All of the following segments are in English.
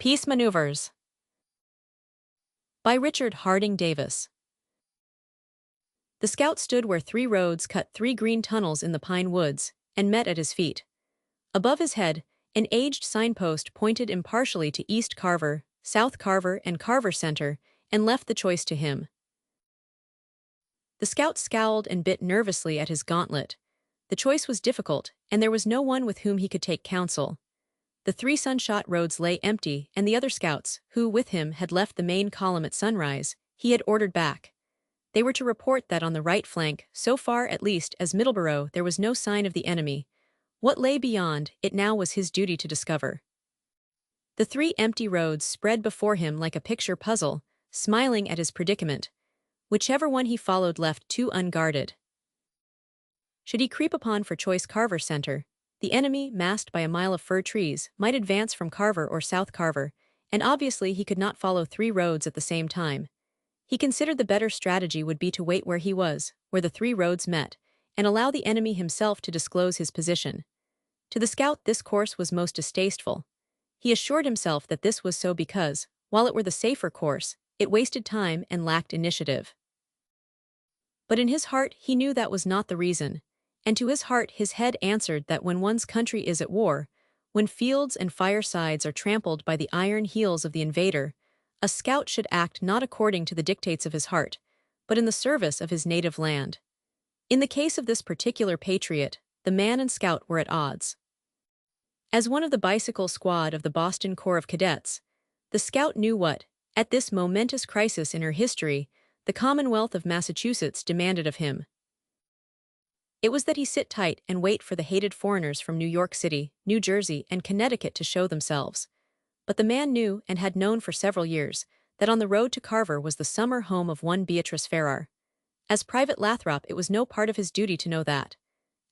Peace Maneuvers by Richard Harding Davis. The scout stood where 3 roads cut 3 green tunnels in the pine woods, and met at his feet. Above his head, an aged signpost pointed impartially to East Carver, South Carver, and Carver Center, and left the choice to him. The scout scowled and bit nervously at his gauntlet. The choice was difficult, and there was no one with whom he could take counsel. The 3 sunshot roads lay empty, and the other scouts, who, with him, had left the main column at sunrise, he had ordered back. They were to report that on the right flank, so far at least as Middleborough, there was no sign of the enemy. What lay beyond, it now was his duty to discover. The 3 empty roads spread before him like a picture puzzle, smiling at his predicament. Whichever one he followed left 2 unguarded. Should he creep upon for choice Carver Center, the enemy, masked by a mile of fir trees, might advance from Carver or South Carver, and obviously he could not follow 3 roads at the same time. He considered the better strategy would be to wait where he was, where the 3 roads met, and allow the enemy himself to disclose his position. To the scout this course was most distasteful. He assured himself that this was so because, while it were the safer course, it wasted time and lacked initiative. But in his heart he knew that was not the reason. And to his heart his head answered that when one's country is at war, when fields and firesides are trampled by the iron heels of the invader, a scout should act not according to the dictates of his heart, but in the service of his native land. In the case of this particular patriot, the man and scout were at odds. As one of the bicycle squad of the Boston Corps of Cadets, the scout knew what, at this momentous crisis in her history, the Commonwealth of Massachusetts demanded of him. It was that he sit tight and wait for the hated foreigners from New York City, New Jersey, and Connecticut to show themselves. But the man knew, and had known for several years, that on the road to Carver was the summer home of one Beatrice Farrar. As Private Lathrop, it was no part of his duty to know that.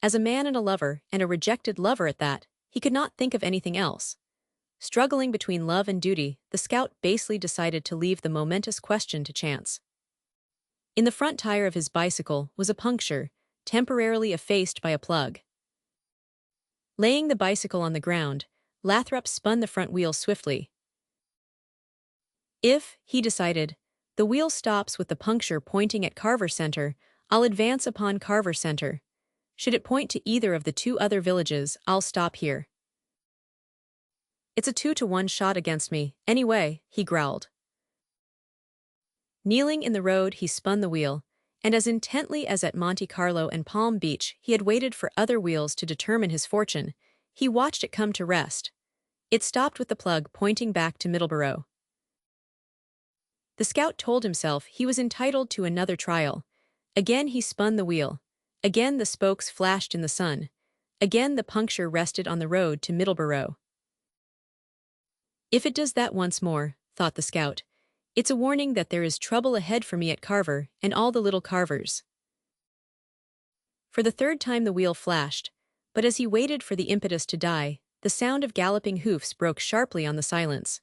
As a man and a lover, and a rejected lover at that, he could not think of anything else. Struggling between love and duty, the scout basely decided to leave the momentous question to chance. In the front tire of his bicycle was a puncture, temporarily effaced by a plug. Laying the bicycle on the ground, Lathrop spun the front wheel swiftly. If, he decided, the wheel stops with the puncture pointing at Carver Center, I'll advance upon Carver Center. Should it point to either of the 2 other villages, I'll stop here. It's a 2-to-1 shot against me, anyway, he growled. Kneeling in the road, he spun the wheel, and as intently as at Monte Carlo and Palm Beach he had waited for other wheels to determine his fortune, he watched it come to rest. It stopped with the plug pointing back to Middleborough. The scout told himself he was entitled to another trial. Again he spun the wheel. Again the spokes flashed in the sun. Again the puncture rested on the road to Middleborough. If it does that once more, thought the scout, it's a warning that there is trouble ahead for me at Carver and all the little Carvers. For the 3rd time the wheel flashed, but as he waited for the impetus to die, the sound of galloping hoofs broke sharply on the silence.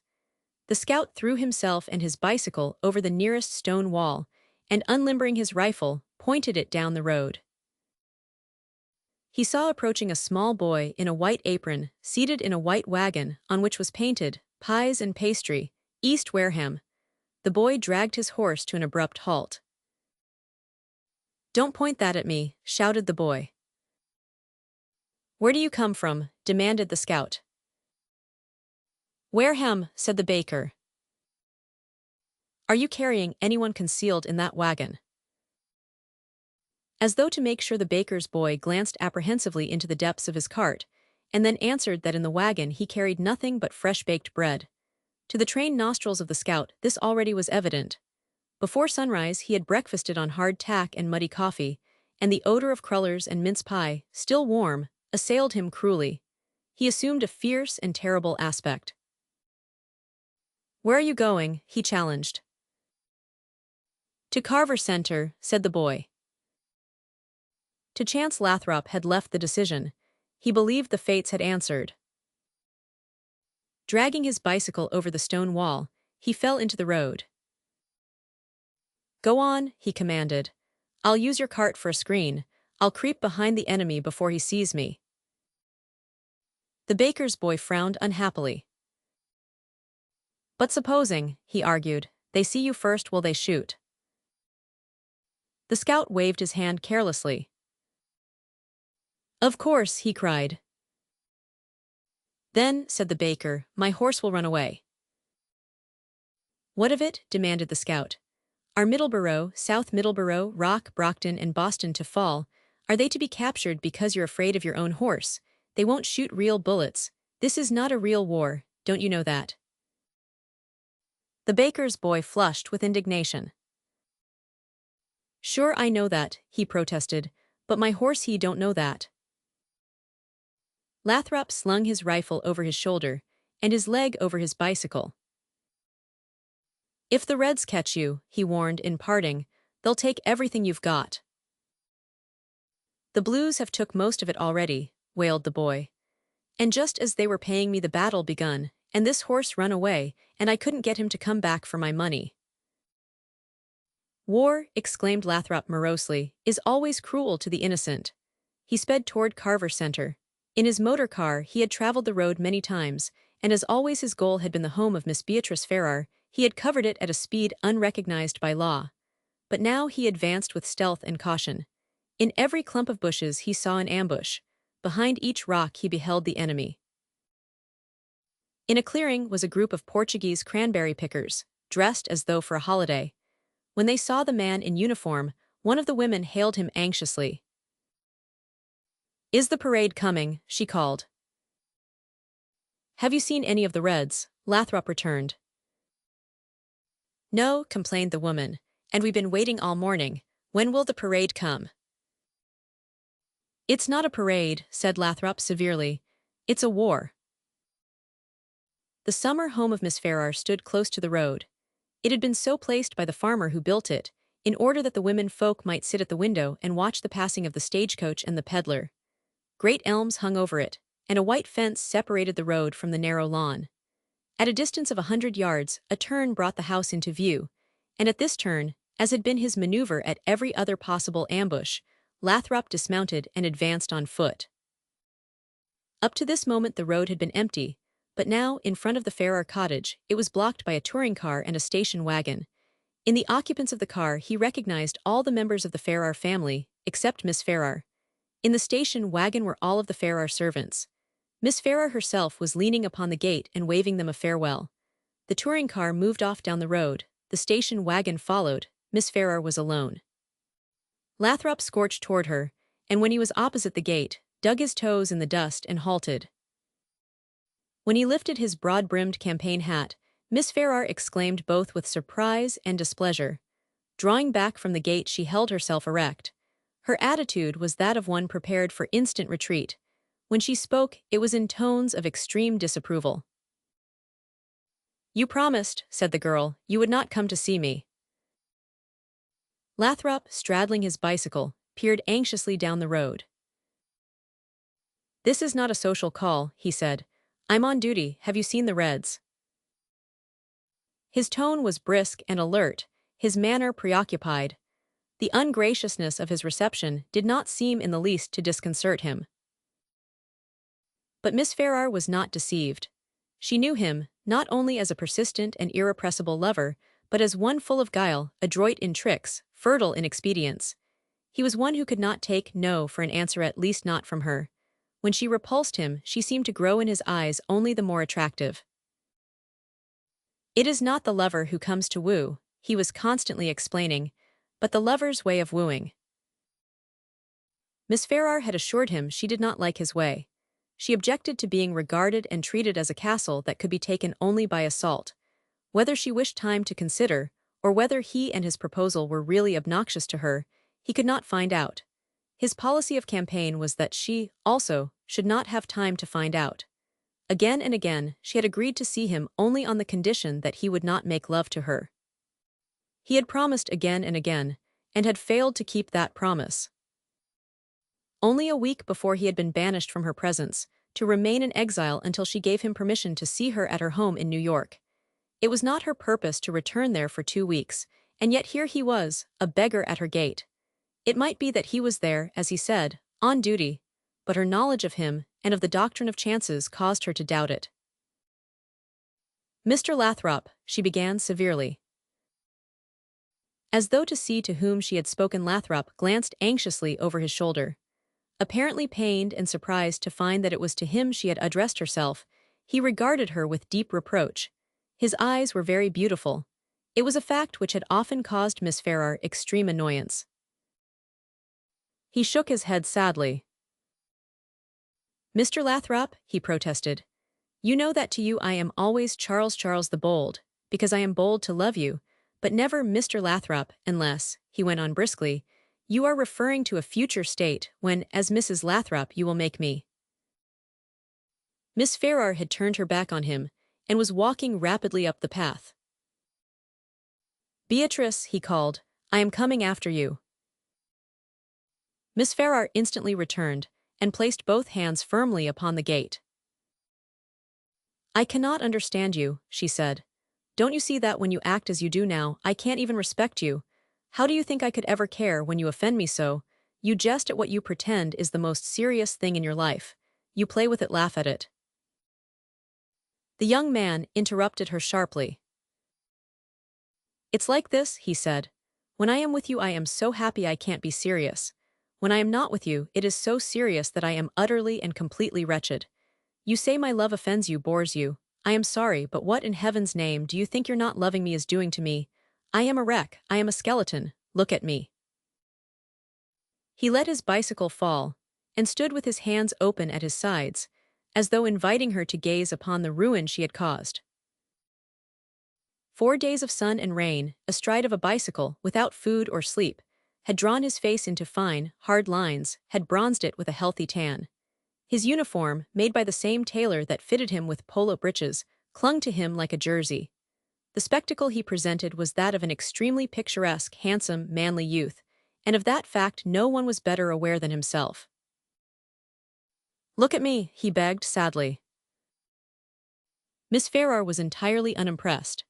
The scout threw himself and his bicycle over the nearest stone wall, and unlimbering his rifle, pointed it down the road. He saw approaching a small boy in a white apron, seated in a white wagon on which was painted, "Pies and Pastry, East Wareham." The boy dragged his horse to an abrupt halt. "Don't point that at me," shouted the boy. "Where do you come from?" demanded the scout. "Wareham," said the baker. "Are you carrying anyone concealed in that wagon?" As though to make sure, the baker's boy glanced apprehensively into the depths of his cart, and then answered that in the wagon he carried nothing but fresh-baked bread. To the trained nostrils of the scout, this already was evident. Before sunrise, he had breakfasted on hard tack and muddy coffee, and the odor of crullers and mince pie, still warm, assailed him cruelly. He assumed a fierce and terrible aspect. "Where are you going?" he challenged. "To Carver Center," said the boy. To chance Lathrop had left the decision. He believed the fates had answered. Dragging his bicycle over the stone wall, he fell into the road. "Go on," he commanded. "I'll use your cart for a screen. I'll creep behind the enemy before he sees me." The baker's boy frowned unhappily. But supposing, he argued, they see you first, will they shoot? The scout waved his hand carelessly. Of course, he cried. Then, said the baker, my horse will run away. What of it? Demanded the scout. Are Middleborough, South Middleborough, Rock, Brockton, and Boston to fall? Are they to be captured because you're afraid of your own horse? They won't shoot real bullets. This is not a real war, don't you know that? The baker's boy flushed with indignation. Sure, I know that, he protested, but my horse, he don't know that. Lathrop slung his rifle over his shoulder and his leg over his bicycle. If the Reds catch you, he warned in parting, they'll take everything you've got. The Blues have took most of it already, wailed the boy. And just as they were paying me the battle begun, and this horse run away, and I couldn't get him to come back for my money. War, exclaimed Lathrop morosely, is always cruel to the innocent. He sped toward Carver Center. In his motor car he had traveled the road many times, and as always his goal had been the home of Miss Beatrice Farrar. He had covered it at a speed unrecognized by law. But now he advanced with stealth and caution. In every clump of bushes he saw an ambush. Behind each rock he beheld the enemy. In a clearing was a group of Portuguese cranberry pickers, dressed as though for a holiday. When they saw the man in uniform, one of the women hailed him anxiously. Is the parade coming? She called. Have you seen any of the Reds? Lathrop returned. No, complained the woman, and we've been waiting all morning. When will the parade come? It's not a parade, said Lathrop severely. It's a war. The summer home of Miss Farrar stood close to the road. It had been so placed by the farmer who built it, in order that the women folk might sit at the window and watch the passing of the stagecoach and the peddler. Great elms hung over it, and a white fence separated the road from the narrow lawn. At a distance of 100 yards, a turn brought the house into view, and at this turn, as had been his maneuver at every other possible ambush, Lathrop dismounted and advanced on foot. Up to this moment the road had been empty, but now, in front of the Farrar cottage, it was blocked by a touring car and a station wagon. In the occupants of the car he recognized all the members of the Farrar family, except Miss Farrar. In the station wagon were all of the Farrar servants. Miss Farrar herself was leaning upon the gate and waving them a farewell. The touring car moved off down the road, the station wagon followed, Miss Farrar was alone. Lathrop scorched toward her, and when he was opposite the gate, dug his toes in the dust and halted. When he lifted his broad-brimmed campaign hat, Miss Farrar exclaimed both with surprise and displeasure. Drawing back from the gate she held herself erect. Her attitude was that of one prepared for instant retreat. When she spoke, it was in tones of extreme disapproval. You promised, said the girl, you would not come to see me. Lathrop, straddling his bicycle, peered anxiously down the road. This is not a social call, he said. I'm on duty, have you seen the Reds? His tone was brisk and alert, his manner preoccupied. The ungraciousness of his reception did not seem in the least to disconcert him. But Miss Farrar was not deceived. She knew him, not only as a persistent and irrepressible lover, but as one full of guile, adroit in tricks, fertile in expedients. He was one who could not take no for an answer, at least not from her. When she repulsed him, she seemed to grow in his eyes only the more attractive. It is not the lover who comes to woo, he was constantly explaining, but the lover's way of wooing. Miss Farrar had assured him she did not like his way. She objected to being regarded and treated as a castle that could be taken only by assault. Whether she wished time to consider, or whether he and his proposal were really obnoxious to her, he could not find out. His policy of campaign was that she, also, should not have time to find out. Again and again, she had agreed to see him only on the condition that he would not make love to her. He had promised again and again, and had failed to keep that promise. Only a week before he had been banished from her presence, to remain in exile until she gave him permission to see her at her home in New York. It was not her purpose to return there for 2 weeks, and yet here he was, a beggar at her gate. It might be that he was there, as he said, on duty, but her knowledge of him and of the doctrine of chances caused her to doubt it. Mr. Lathrop, she began severely. As though to see to whom she had spoken, Lathrop glanced anxiously over his shoulder. Apparently pained and surprised to find that it was to him she had addressed herself, he regarded her with deep reproach. His eyes were very beautiful. It was a fact which had often caused Miss Farrar extreme annoyance. He shook his head sadly. "Mr. Lathrop," he protested, "you know that to you I am always Charles the Bold, because I am bold to love you, but never Mr. Lathrop, unless," he went on briskly, "you are referring to a future state when, as Mrs. Lathrop, you will make me." Miss Farrar had turned her back on him and was walking rapidly up the path. "Beatrice," he called, "I am coming after you." Miss Farrar instantly returned and placed both hands firmly upon the gate. "I cannot understand you," she said. "Don't you see that when you act as you do now, I can't even respect you? How do you think I could ever care when you offend me so? You jest at what you pretend is the most serious thing in your life. You play with it, laugh at it." The young man interrupted her sharply. "It's like this," he said. "When I am with you I am so happy I can't be serious. When I am not with you, it is so serious that I am utterly and completely wretched. You say my love offends you, bores you. I am sorry, but what in heaven's name do you think your not loving me is doing to me? I am a wreck, I am a skeleton, look at me." He let his bicycle fall, and stood with his hands open at his sides, as though inviting her to gaze upon the ruin she had caused. 4 days of sun and rain, astride of a bicycle, without food or sleep, had drawn his face into fine, hard lines, had bronzed it with a healthy tan. His uniform, made by the same tailor that fitted him with polo breeches, clung to him like a jersey. The spectacle he presented was that of an extremely picturesque, handsome, manly youth, and of that fact no one was better aware than himself. "Look at me," he begged sadly. Miss Farrar was entirely unimpressed.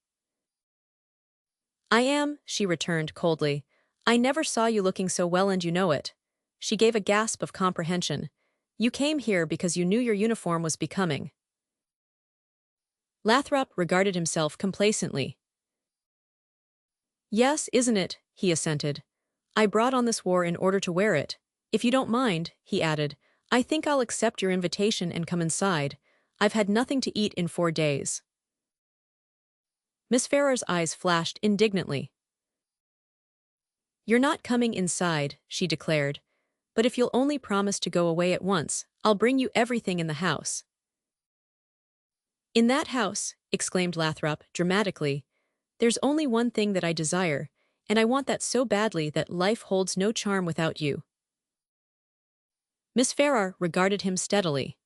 "I am," she returned coldly. "I never saw you looking so well and you know it." She gave a gasp of comprehension. "You came here because you knew your uniform was becoming." Lathrop regarded himself complacently. "Yes, isn't it?" he assented. "I brought on this war in order to wear it. If you don't mind," he added, "I think I'll accept your invitation and come inside. I've had nothing to eat in 4 days." Miss Farrar's eyes flashed indignantly. "You're not coming inside," she declared, "but if you'll only promise to go away at once, I'll bring you everything in the house." "In that house," exclaimed Lathrop dramatically, "there's only one thing that I desire, and I want that so badly that life holds no charm without you." Miss Farrar regarded him steadily.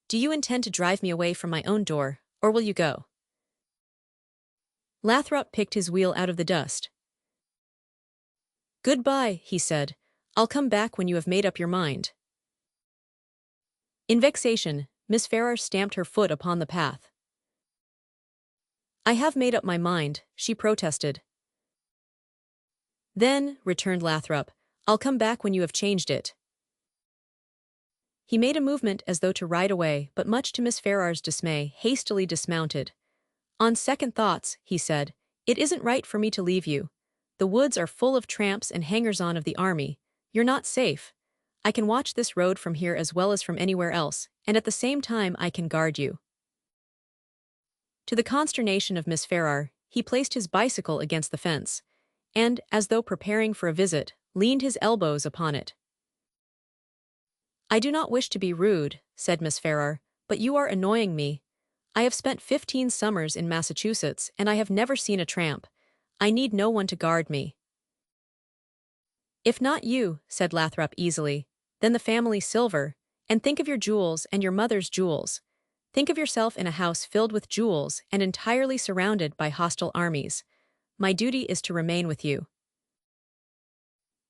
"Do you intend to drive me away from my own door, or will you go?" Lathrop picked his wheel out of the dust. "Goodbye," he said. "I'll come back when you have made up your mind." In vexation, Miss Farrar stamped her foot upon the path. "I have made up my mind," she protested. "Then," returned Lathrop, "I'll come back when you have changed it." He made a movement as though to ride away, but much to Miss Farrar's dismay, hastily dismounted. "On second thoughts," he said, "it isn't right for me to leave you. The woods are full of tramps and hangers-on of the army. You're not safe. I can watch this road from here as well as from anywhere else, and at the same time I can guard you." To the consternation of Miss Farrar, he placed his bicycle against the fence, and, as though preparing for a visit, leaned his elbows upon it. "I do not wish to be rude," said Miss Farrar, "but you are annoying me. I have spent 15 summers in Massachusetts, and I have never seen a tramp. I need no one to guard me." "If not you," said Lathrop easily, "then the family silver, and think of your jewels and your mother's jewels. Think of yourself in a house filled with jewels and entirely surrounded by hostile armies. My duty is to remain with you."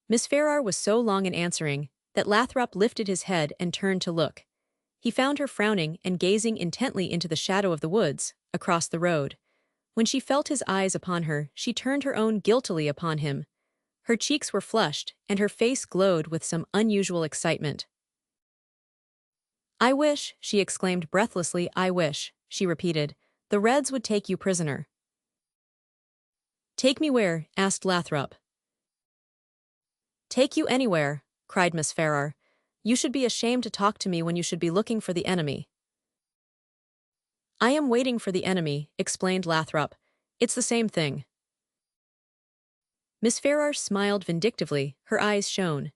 Miss Farrar was so long in answering that Lathrop lifted his head and turned to look. He found her frowning and gazing intently into the shadow of the woods, across the road. When she felt his eyes upon her, she turned her own guiltily upon him. Her cheeks were flushed, and her face glowed with some unusual excitement. "I wish," she exclaimed breathlessly, "I wish," she repeated. The Reds would take you prisoner. Take me where? Asked Lathrop. Take you anywhere, cried Miss Farrar. You should be ashamed to talk to me when you should be looking for the enemy. I am waiting for the enemy, explained Lathrop. It's the same thing. Miss Farrar smiled vindictively, her eyes shone.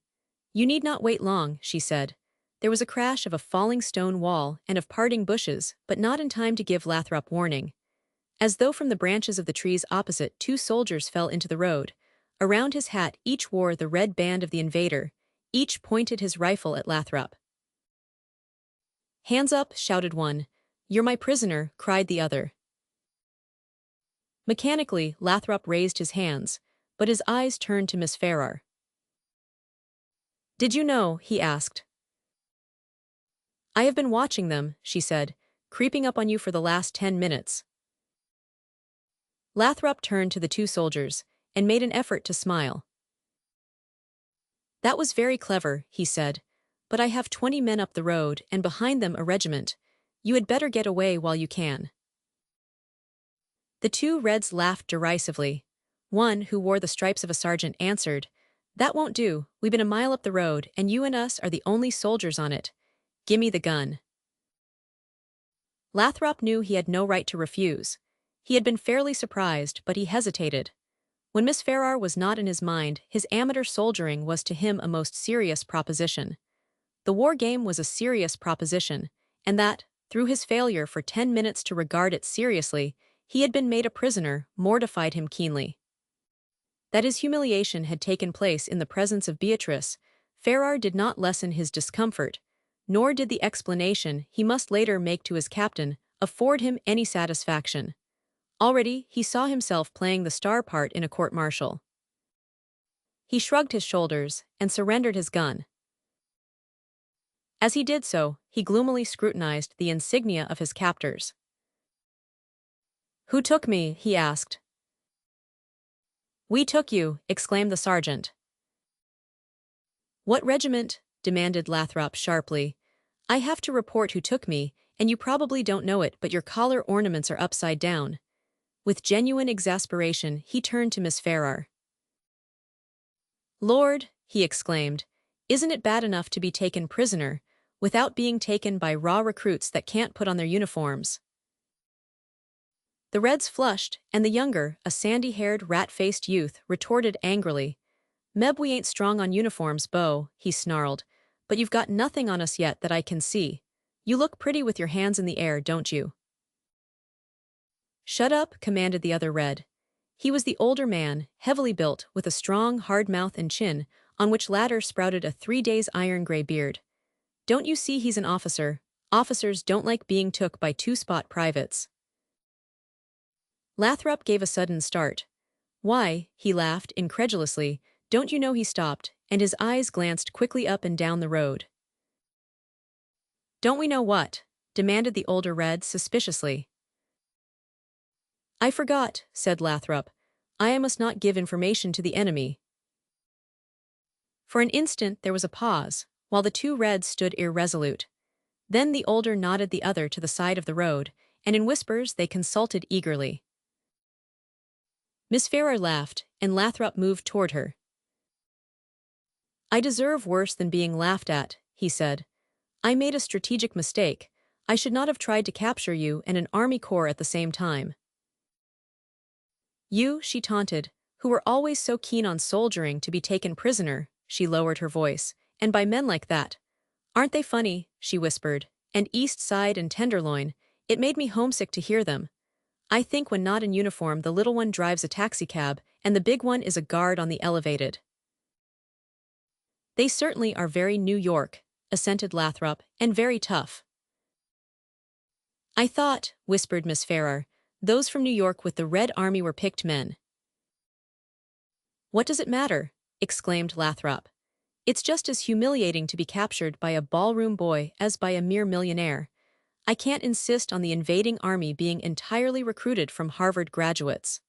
You need not wait long, she said. There was a crash of a falling stone wall and of parting bushes, but not in time to give Lathrop warning. As though from the branches of the trees opposite, 2 soldiers fell into the road. Around his hat each wore the red band of the invader. Each pointed his rifle at Lathrop. Hands up, shouted one. You're my prisoner, cried the other. Mechanically, Lathrop raised his hands, but his eyes turned to Miss Farrar. Did you know? He asked. I have been watching them, she said, creeping up on you for the last 10 minutes. Lathrop turned to the 2 soldiers and made an effort to smile. That was very clever, he said, but I have 20 men up the road and behind them a regiment. You had better get away while you can. The 2 Reds laughed derisively. One, who wore the stripes of a sergeant, answered, That won't do. We've been a mile up the road, and you and us are the only soldiers on it. Gimme the gun. Lathrop knew he had no right to refuse. He had been fairly surprised, but he hesitated. When Miss Farrar was not in his mind, his amateur soldiering was to him a most serious proposition. The war game was a serious proposition, and that, through his failure for 10 minutes to regard it seriously, he had been made a prisoner, mortified him keenly. That his humiliation had taken place in the presence of Beatrice, Farrar did not lessen his discomfort, nor did the explanation he must later make to his captain afford him any satisfaction. Already, he saw himself playing the star part in a court-martial. He shrugged his shoulders and surrendered his gun. As he did so, he gloomily scrutinized the insignia of his captors. Who took me? He asked. We took you, exclaimed the sergeant. What regiment? Demanded Lathrop sharply. I have to report who took me, and you probably don't know it, but your collar ornaments are upside down. With genuine exasperation, he turned to Miss Farrar. Lord, he exclaimed, isn't it bad enough to be taken prisoner, without being taken by raw recruits that can't put on their uniforms? The Reds flushed, and the younger, a sandy-haired, rat-faced youth, retorted angrily. Meb, we ain't strong on uniforms, Beau, he snarled, but you've got nothing on us yet that I can see. You look pretty with your hands in the air, don't you? Shut up, commanded the other Red. He was the older man, heavily built, with a strong, hard mouth and chin, on which latter sprouted a 3-days iron-gray beard. Don't you see he's an officer? Officers don't like being took by 2-spot privates. Lathrop gave a sudden start. Why, he laughed incredulously, don't you know? He stopped, and his eyes glanced quickly up and down the road. Don't we know what? Demanded the older Red suspiciously. I forgot, said Lathrop. I must not give information to the enemy. For an instant there was a pause, while the 2 Reds stood irresolute. Then the older nodded the other to the side of the road, and in whispers they consulted eagerly. Miss Farrar laughed, and Lathrop moved toward her. I deserve worse than being laughed at, he said. I made a strategic mistake. I should not have tried to capture you and an army corps at the same time. You, she taunted, who were always so keen on soldiering, to be taken prisoner, she lowered her voice, and by men like that. Aren't they funny, she whispered, and East Side and Tenderloin, it made me homesick to hear them. I think when not in uniform the little one drives a taxicab and the big one is a guard on the elevated. They certainly are very New York, assented Lathrop, and very tough. I thought, whispered Miss Farrar, those from New York with the Red Army were picked men. What does it matter? Exclaimed Lathrop. It's just as humiliating to be captured by a ballroom boy as by a mere millionaire. I can't insist on the invading army being entirely recruited from Harvard graduates.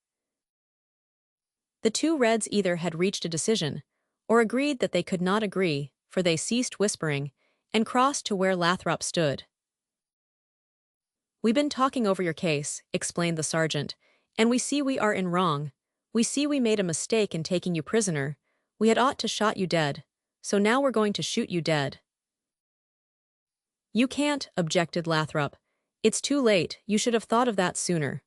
The 2 Reds either had reached a decision, or agreed that they could not agree, for they ceased whispering, and crossed to where Lathrop stood. "We've been talking over your case," explained the sergeant, "and we see we are in wrong. We see we made a mistake in taking you prisoner. We had ought to shot you dead. So now we're going to shoot you dead." "You can't," objected Lathrop. "It's too late, you should have thought of that sooner."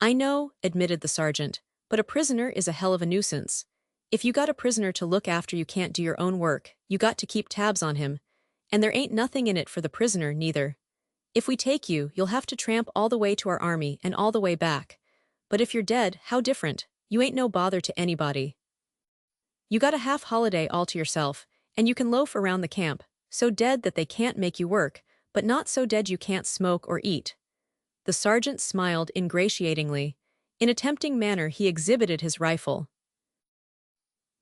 "I know," admitted the sergeant, "but a prisoner is a hell of a nuisance. If you got a prisoner to look after you can't do your own work, you got to keep tabs on him. And there ain't nothing in it for the prisoner, neither. If we take you, you'll have to tramp all the way to our army and all the way back. But if you're dead, how different? You ain't no bother to anybody. You got a half holiday all to yourself, and you can loaf around the camp, so dead that they can't make you work, but not so dead you can't smoke or eat." The sergeant smiled ingratiatingly. In a tempting manner he exhibited his rifle.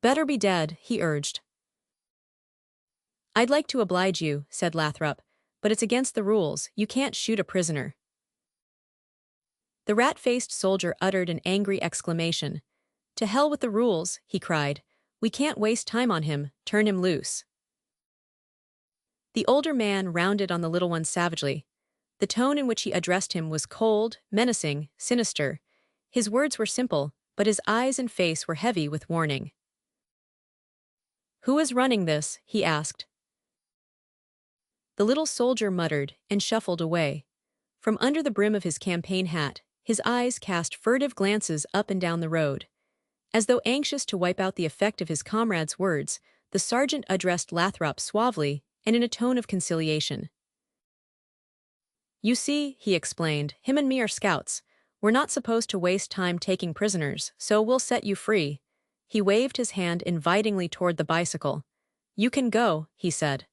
"Better be dead," he urged. "I'd like to oblige you," said Lathrop, "but it's against the rules, you can't shoot a prisoner." The rat-faced soldier uttered an angry exclamation. "To hell with the rules," he cried. "We can't waste time on him, turn him loose." The older man rounded on the little one savagely. The tone in which he addressed him was cold, menacing, sinister. His words were simple, but his eyes and face were heavy with warning. "Who is running this?" he asked. The little soldier muttered and shuffled away. From under the brim of his campaign hat, his eyes cast furtive glances up and down the road. As though anxious to wipe out the effect of his comrade's words, the sergeant addressed Lathrop suavely and in a tone of conciliation. "You see," he explained, "him and me are scouts. We're not supposed to waste time taking prisoners, so we'll set you free." He waved his hand invitingly toward the bicycle. "You can go," he said.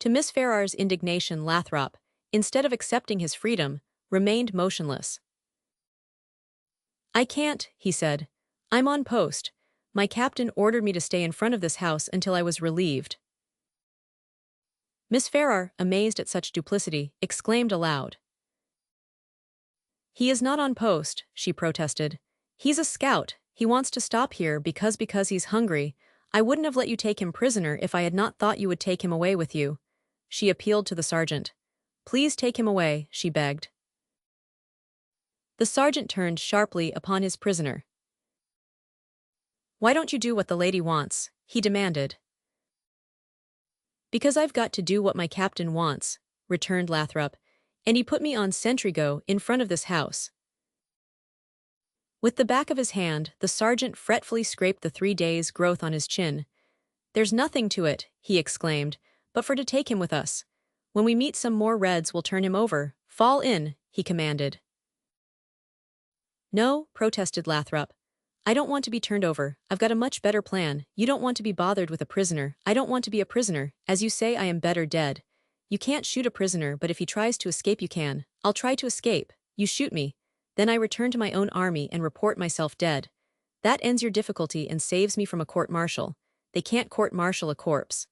To Miss Farrar's indignation, Lathrop, instead of accepting his freedom, remained motionless. "I can't," he said. "I'm on post. My captain ordered me to stay in front of this house until I was relieved." Miss Farrar, amazed at such duplicity, exclaimed aloud. "He is not on post," she protested. "He's a scout. He wants to stop here because he's hungry. I wouldn't have let you take him prisoner if I had not thought you would take him away with you." She appealed to the sergeant. "Please take him away," she begged. The sergeant turned sharply upon his prisoner. "Why don't you do what the lady wants?" he demanded. "Because I've got to do what my captain wants," returned Lathrop, "and he put me on sentry-go in front of this house." With the back of his hand, the sergeant fretfully scraped the 3 days' growth on his chin. "There's nothing to it," he exclaimed, "but for to take him with us. When we meet some more Reds we'll turn him over. Fall in," he commanded. "No," protested Lathrop. "I don't want to be turned over. I've got a much better plan. You don't want to be bothered with a prisoner. I don't want to be a prisoner. As you say, I am better dead. You can't shoot a prisoner, but if he tries to escape you can. I'll try to escape. You shoot me. Then I return to my own army and report myself dead. That ends your difficulty and saves me from a court-martial. They can't court-martial a corpse."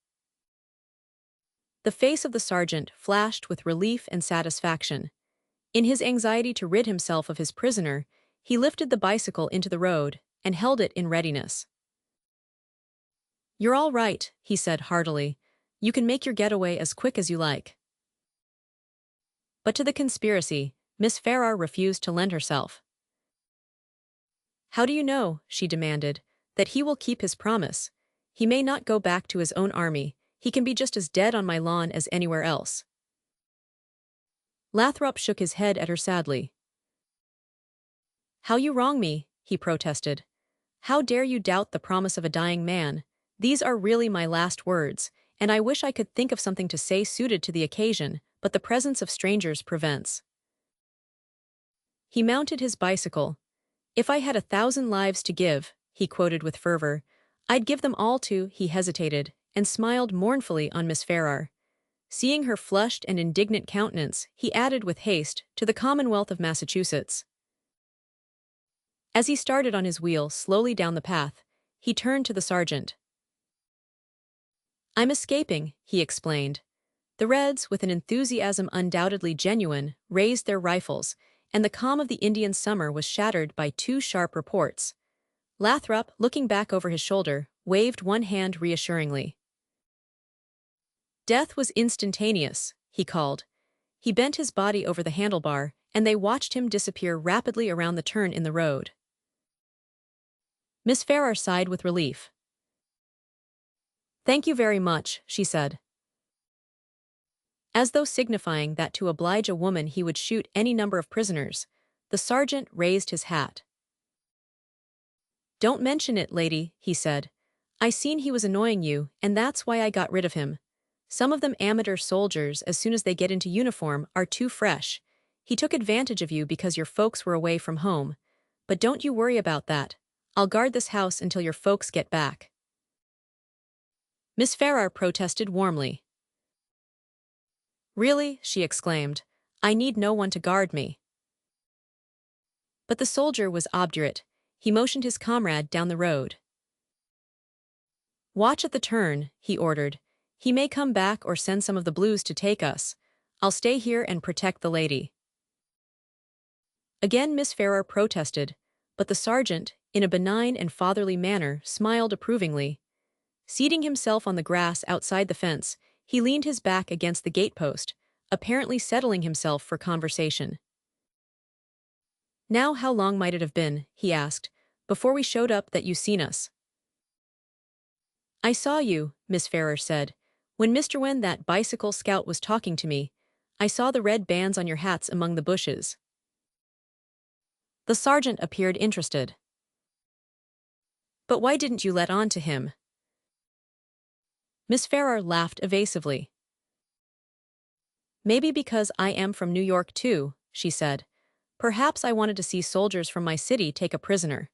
The face of the sergeant flashed with relief and satisfaction. In his anxiety to rid himself of his prisoner, he lifted the bicycle into the road and held it in readiness. "You're all right," he said heartily. "You can make your getaway as quick as you like." But to the conspiracy, Miss Farrar refused to lend herself. "How do you know," she demanded, "that he will keep his promise? He may not go back to his own army. He can be just as dead on my lawn as anywhere else." Lathrop shook his head at her sadly. "How you wrong me," he protested. "How dare you doubt the promise of a dying man? These are really my last words, and I wish I could think of something to say suited to the occasion, but the presence of strangers prevents." He mounted his bicycle. "If I had 1,000 lives to give," he quoted with fervor, "I'd give them all to—" He hesitated, and smiled mournfully on Miss Farrar. Seeing her flushed and indignant countenance, he added with haste, "to the Commonwealth of Massachusetts." As he started on his wheel slowly down the path, he turned to the sergeant. "I'm escaping," he explained. The Reds, with an enthusiasm undoubtedly genuine, raised their rifles, and the calm of the Indian summer was shattered by 2 sharp reports. Lathrop, looking back over his shoulder, waved one hand reassuringly. "Death was instantaneous," he called. He bent his body over the handlebar, and they watched him disappear rapidly around the turn in the road. Miss Farrar sighed with relief. "Thank you very much," she said. As though signifying that to oblige a woman he would shoot any number of prisoners, the sergeant raised his hat. "Don't mention it, lady," he said. "I seen he was annoying you, and that's why I got rid of him. Some of them amateur soldiers, as soon as they get into uniform, are too fresh. He took advantage of you because your folks were away from home. But don't you worry about that. I'll guard this house until your folks get back." Miss Farrar protested warmly. "Really?" she exclaimed. "I need no one to guard me." But the soldier was obdurate. He motioned his comrade down the road. "Watch at the turn," he ordered. "He may come back or send some of the blues to take us. I'll stay here and protect the lady." Again Miss Farrar protested, but the sergeant, in a benign and fatherly manner, smiled approvingly. Seating himself on the grass outside the fence, he leaned his back against the gatepost, apparently settling himself for conversation. "Now how long might it have been," he asked, "before we showed up that you seen us?" "I saw you," Miss Farrar said. "When that bicycle scout was talking to me, I saw the red bands on your hats among the bushes." The sergeant appeared interested. "But why didn't you let on to him?" Miss Farrar laughed evasively. "Maybe because I am from New York too," she said. "Perhaps I wanted to see soldiers from my city take a prisoner."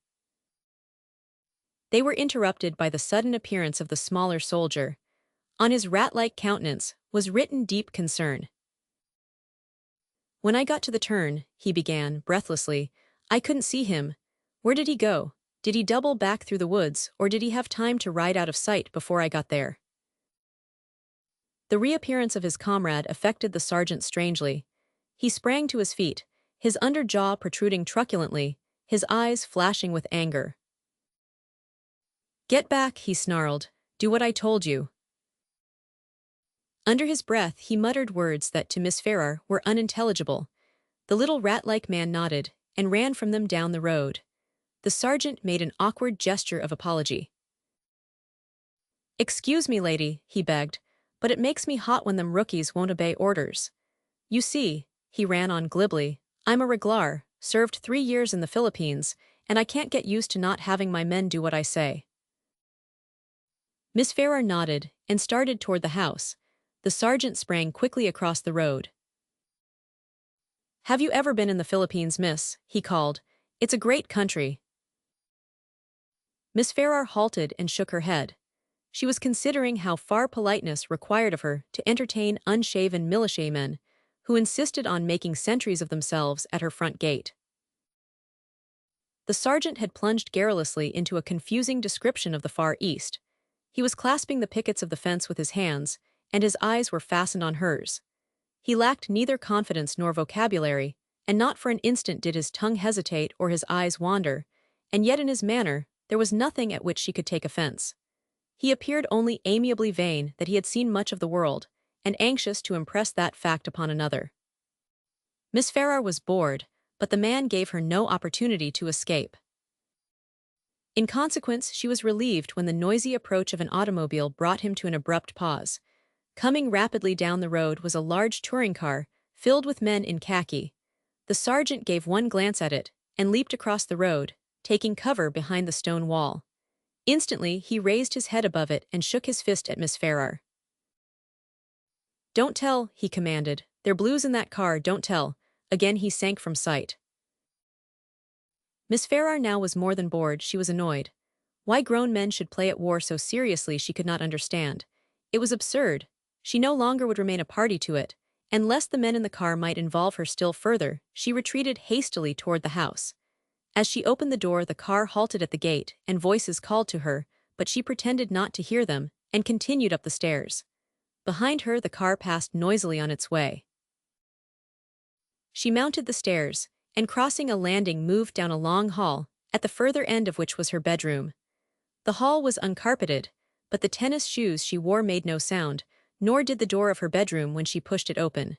They were interrupted by the sudden appearance of the smaller soldier. On his rat-like countenance was written deep concern. "When I got to the turn," he began, breathlessly, "I couldn't see him. Where did he go? Did he double back through the woods, or did he have time to ride out of sight before I got there?" The reappearance of his comrade affected the sergeant strangely. He sprang to his feet, his under jaw protruding truculently, his eyes flashing with anger. "Get back," he snarled. "Do what I told you." Under his breath he muttered words that to Miss Farrar were unintelligible. The little rat-like man nodded and ran from them down the road. The sergeant made an awkward gesture of apology. "Excuse me, lady," he begged, "but it makes me hot when them rookies won't obey orders. You see," he ran on glibly, "I'm a regular, served 3 years in the Philippines, and I can't get used to not having my men do what I say." Miss Farrar nodded and started toward the house. The sergeant sprang quickly across the road. "Have you ever been in the Philippines, miss?" he called. "It's a great country." Miss Farrar halted and shook her head. She was considering how far politeness required of her to entertain unshaven militiamen who insisted on making sentries of themselves at her front gate. The sergeant had plunged garrulously into a confusing description of the Far East. He was clasping the pickets of the fence with his hands, and his eyes were fastened on hers. He lacked neither confidence nor vocabulary, and not for an instant did his tongue hesitate or his eyes wander, and yet in his manner there was nothing at which she could take offense. He appeared only amiably vain that he had seen much of the world, and anxious to impress that fact upon another. Miss Farrar was bored, but the man gave her no opportunity to escape. In consequence, she was relieved when the noisy approach of an automobile brought him to an abrupt pause. Coming rapidly down the road was a large touring car, filled with men in khaki. The sergeant gave one glance at it, and leaped across the road, taking cover behind the stone wall. Instantly, he raised his head above it and shook his fist at Miss Farrar. "Don't tell," he commanded. "They're blues in that car, don't tell." Again he sank from sight. Miss Farrar now was more than bored, she was annoyed. Why grown men should play at war so seriously she could not understand. It was absurd. She no longer would remain a party to it, and lest the men in the car might involve her still further, she retreated hastily toward the house. As she opened the door, the car halted at the gate, and voices called to her, but she pretended not to hear them, and continued up the stairs. Behind her the car passed noisily on its way. She mounted the stairs, and crossing a landing moved down a long hall, at the further end of which was her bedroom. The hall was uncarpeted, but the tennis shoes she wore made no sound, nor did the door of her bedroom when she pushed it open.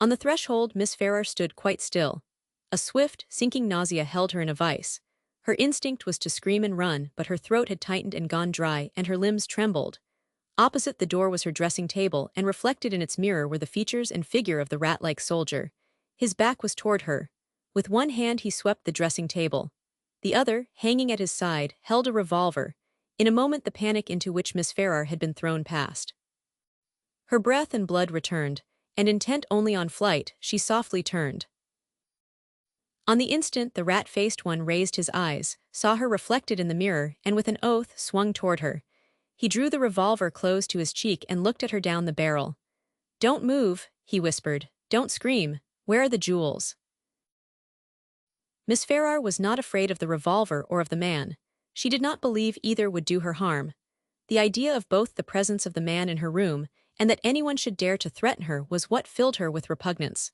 On the threshold, Miss Farrar stood quite still. A swift, sinking nausea held her in a vice. Her instinct was to scream and run, but her throat had tightened and gone dry, and her limbs trembled. Opposite the door was her dressing table, and reflected in its mirror were the features and figure of the rat-like soldier. His back was toward her. With one hand he swept the dressing table. The other, hanging at his side, held a revolver. In a moment the panic into which Miss Farrar had been thrown passed. Her breath and blood returned, and intent only on flight, she softly turned. On the instant the rat-faced one raised his eyes, saw her reflected in the mirror, and with an oath swung toward her. He drew the revolver close to his cheek and looked at her down the barrel. "Don't move," he whispered. "Don't scream. Where are the jewels?" Miss Farrar was not afraid of the revolver or of the man. She did not believe either would do her harm. The idea of both the presence of the man in her room and that anyone should dare to threaten her was what filled her with repugnance.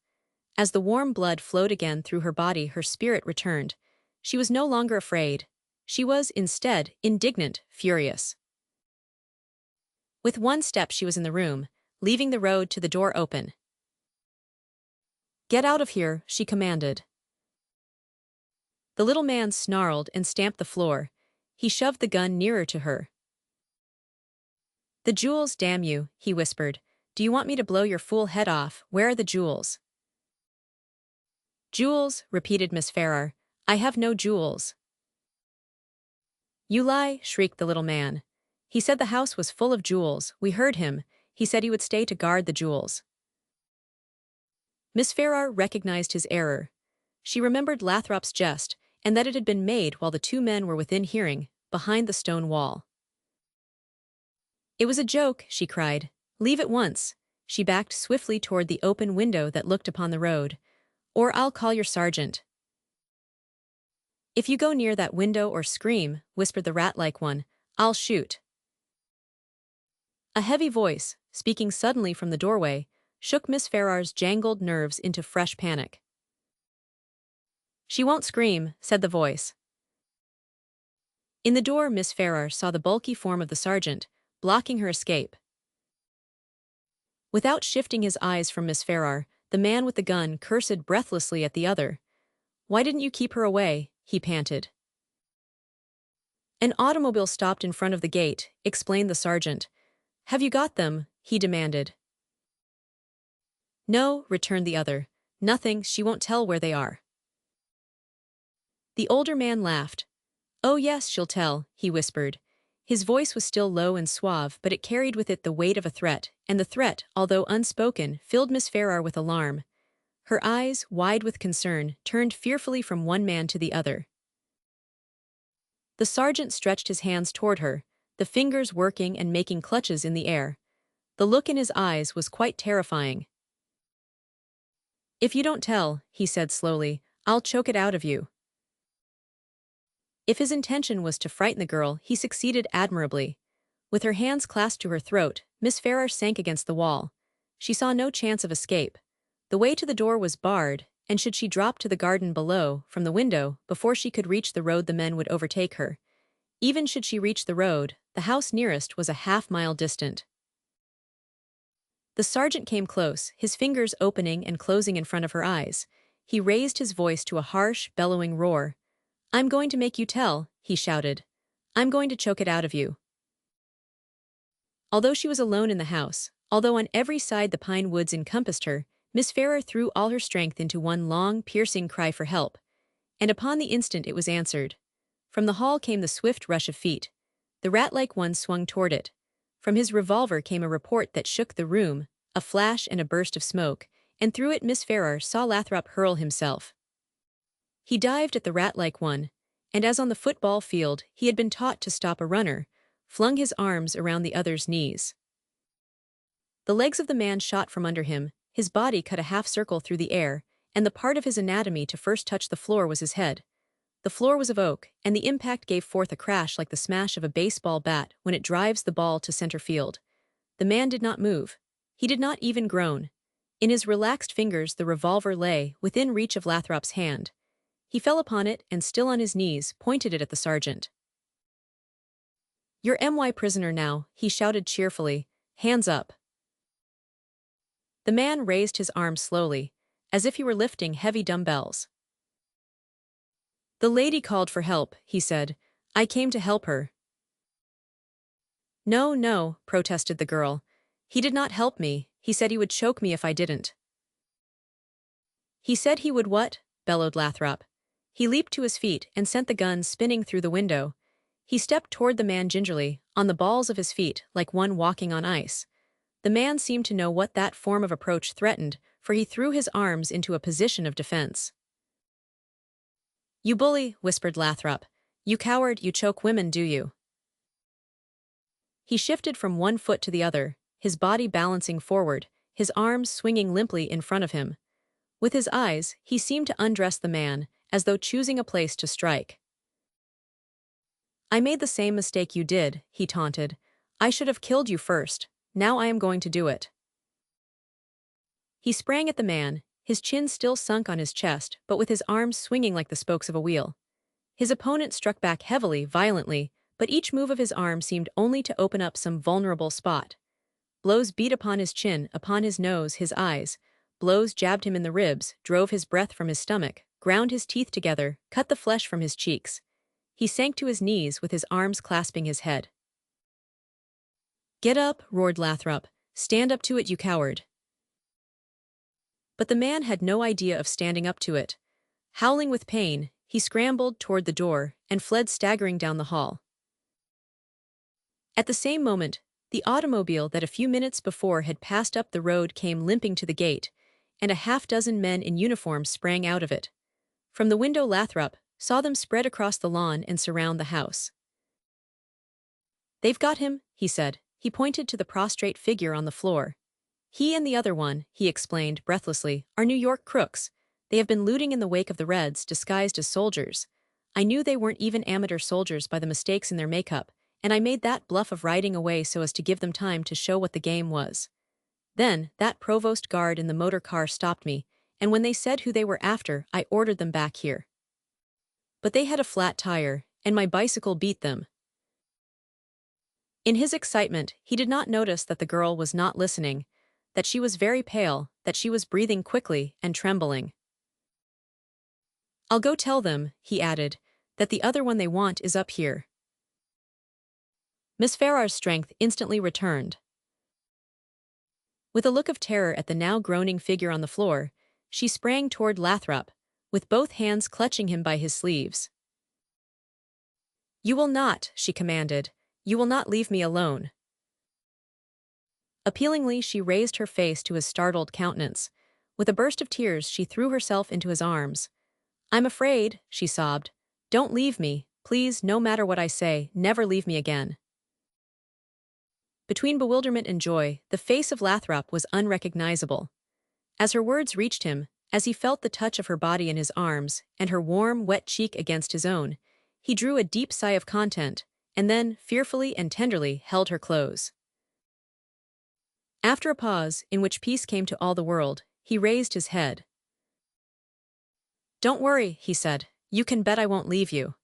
As the warm blood flowed again through her body, her spirit returned. She was no longer afraid. She was, instead, indignant, furious. With one step she was in the room, leaving the road to the door open. "Get out of here," she commanded. The little man snarled and stamped the floor. He shoved the gun nearer to her. "The jewels, damn you," he whispered. "Do you want me to blow your fool head off? Where are the jewels?" "Jewels," repeated Miss Farrar. "I have no jewels." "You lie," shrieked the little man. "He said the house was full of jewels. We heard him. He said he would stay to guard the jewels." Miss Farrar recognized his error. She remembered Lathrop's jest, and that it had been made while the two men were within hearing, behind the stone wall. "It was a joke," she cried. "Leave at once." She backed swiftly toward the open window that looked upon the road. "Or I'll call your sergeant." "If you go near that window or scream," whispered the rat-like one, "I'll shoot." A heavy voice, speaking suddenly from the doorway, shook Miss Farrar's jangled nerves into fresh panic. "She won't scream," said the voice. In the door Miss Farrar saw the bulky form of the sergeant, blocking her escape. Without shifting his eyes from Miss Farrar, the man with the gun cursed breathlessly at the other. "Why didn't you keep her away?" he panted. "An automobile stopped in front of the gate," explained the sergeant. "Have you got them?" he demanded. "No," returned the other. "Nothing, she won't tell where they are." The older man laughed. "Oh yes, she'll tell," he whispered. His voice was still low and suave, but it carried with it the weight of a threat, and the threat, although unspoken, filled Miss Farrar with alarm. Her eyes, wide with concern, turned fearfully from one man to the other. The sergeant stretched his hands toward her, the fingers working and making clutches in the air. The look in his eyes was quite terrifying. "If you don't tell," he said slowly, "I'll choke it out of you." If his intention was to frighten the girl, he succeeded admirably. With her hands clasped to her throat, Miss Farrar sank against the wall. She saw no chance of escape. The way to the door was barred, and should she drop to the garden below, from the window, before she could reach the road the men would overtake her. Even should she reach the road, the house nearest was a half-mile distant. The sergeant came close, his fingers opening and closing in front of her eyes. He raised his voice to a harsh, bellowing roar. "I'm going to make you tell," he shouted. "I'm going to choke it out of you." Although she was alone in the house, although on every side the pine woods encompassed her, Miss Farrar threw all her strength into one long, piercing cry for help. And upon the instant it was answered. From the hall came the swift rush of feet. The rat-like one swung toward it. From his revolver came a report that shook the room, a flash and a burst of smoke, and through it Miss Farrar saw Lathrop hurl himself. He dived at the rat-like one, and as on the football field he had been taught to stop a runner, flung his arms around the other's knees. The legs of the man shot from under him, his body cut a half-circle through the air, and the part of his anatomy to first touch the floor was his head. The floor was of oak, and the impact gave forth a crash like the smash of a baseball bat when it drives the ball to center field. The man did not move. He did not even groan. In his relaxed fingers the revolver lay, within reach of Lathrop's hand. He fell upon it and, still on his knees, pointed it at the sergeant. "You're my prisoner now," he shouted cheerfully. "Hands up." The man raised his arms slowly, as if he were lifting heavy dumbbells. "The lady called for help," he said. "I came to help her." "No, no," protested the girl. "He did not help me. He said he would choke me if I didn't." "He said he would what?" bellowed Lathrop. He leaped to his feet and sent the gun spinning through the window. He stepped toward the man gingerly, on the balls of his feet like one walking on ice. The man seemed to know what that form of approach threatened, for he threw his arms into a position of defense. "You bully," whispered Lathrop. "You coward, you choke women, do you?" He shifted from one foot to the other, his body balancing forward, his arms swinging limply in front of him. With his eyes, he seemed to undress the man, as though choosing a place to strike. "I made the same mistake you did," he taunted. "I should have killed you first. Now I am going to do it." He sprang at the man, his chin still sunk on his chest, but with his arms swinging like the spokes of a wheel. His opponent struck back heavily, violently, but each move of his arm seemed only to open up some vulnerable spot. Blows beat upon his chin, upon his nose, his eyes. Blows jabbed him in the ribs, drove his breath from his stomach, ground his teeth together, cut the flesh from his cheeks. He sank to his knees with his arms clasping his head. "Get up," roared Lathrop. "Stand up to it, you coward." But the man had no idea of standing up to it. Howling with pain, he scrambled toward the door and fled staggering down the hall. At the same moment, the automobile that a few minutes before had passed up the road came limping to the gate, and a half-dozen men in uniform sprang out of it. From the window Lathrop saw them spread across the lawn and surround the house. "They've got him," he said. He pointed to the prostrate figure on the floor. "He and the other one," he explained breathlessly, "are New York crooks. They have been looting in the wake of the Reds, disguised as soldiers. I knew they weren't even amateur soldiers by the mistakes in their makeup, and I made that bluff of riding away so as to give them time to show what the game was. Then, that provost guard in the motor car stopped me, and when they said who they were after, I ordered them back here. But they had a flat tire, and my bicycle beat them." In his excitement, he did not notice that the girl was not listening, that she was very pale, that she was breathing quickly and trembling. "I'll go tell them," he added, "that the other one they want is up here." Miss Farrar's strength instantly returned. With a look of terror at the now groaning figure on the floor, she sprang toward Lathrop, with both hands clutching him by his sleeves. "You will not," she commanded. "You will not leave me alone." Appealingly, she raised her face to his startled countenance. With a burst of tears, she threw herself into his arms. "I'm afraid," she sobbed. "Don't leave me. Please, no matter what I say, never leave me again." Between bewilderment and joy, the face of Lathrop was unrecognizable. As her words reached him, as he felt the touch of her body in his arms, and her warm, wet cheek against his own, he drew a deep sigh of content, and then, fearfully and tenderly, held her close. After a pause, in which peace came to all the world, he raised his head. "Don't worry," he said. "You can bet I won't leave you."